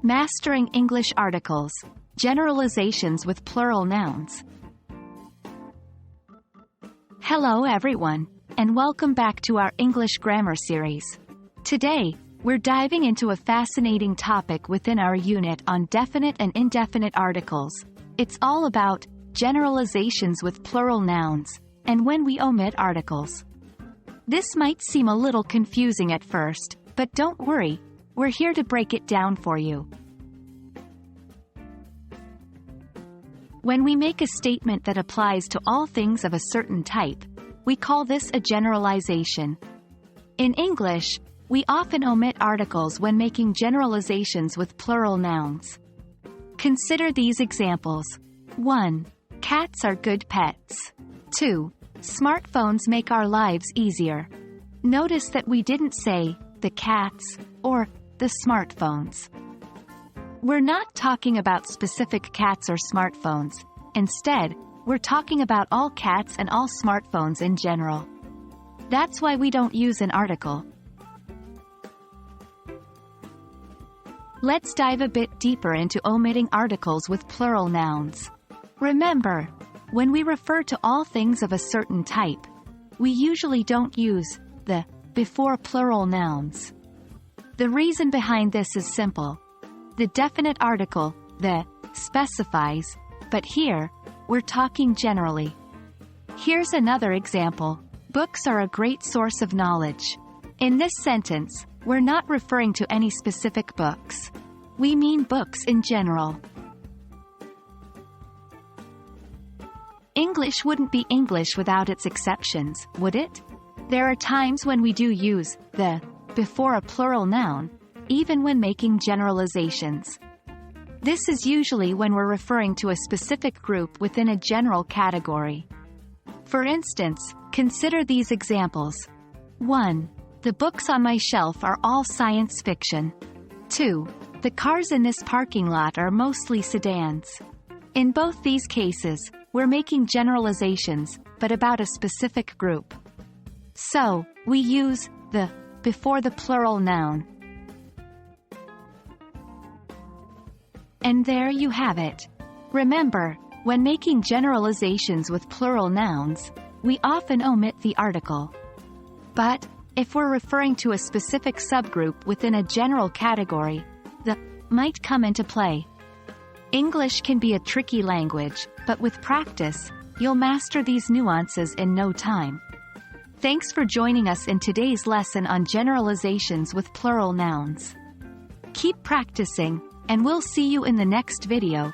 Mastering English Articles. Generalizations with plural nouns. Hello everyone, and welcome back to our English grammar series. Today, we're diving into a fascinating topic within our unit on definite and indefinite articles. It's all about generalizations with plural nouns, and when we omit articles. This might seem a little confusing at first, but don't worry, we're here to break it down for you. When we make a statement that applies to all things of a certain type, we call this a generalization. In English, we often omit articles when making generalizations with plural nouns. Consider these examples. 1. Cats are good pets. 2. Smartphones make our lives easier. Notice that we didn't say the cats or the smartphones. We're not talking about specific cats or smartphones. Instead, we're talking about all cats and all smartphones in general. That's why we don't use an article. Let's dive a bit deeper into omitting articles with plural nouns. Remember, when we refer to all things of a certain type, we usually don't use the before plural nouns. The reason behind this is simple. The definite article, the, specifies, but here, we're talking generally. Here's another example. Books are a great source of knowledge. In this sentence, we're not referring to any specific books. We mean books in general. English wouldn't be English without its exceptions, would it? There are times when we do use the before a plural noun, even when making generalizations. This is usually when we're referring to a specific group within a general category. For instance, consider these examples. 1. The books on my shelf are all science fiction. 2. The cars in this parking lot are mostly sedans. In both these cases, we're making generalizations, but about a specific group. So, we use the before the plural noun. And there you have it. Remember, when making generalizations with plural nouns, we often omit the article. But, if we're referring to a specific subgroup within a general category, the might come into play. English can be a tricky language, but with practice, you'll master these nuances in no time. Thanks for joining us in today's lesson on generalizations with plural nouns. Keep practicing, and we'll see you in the next video.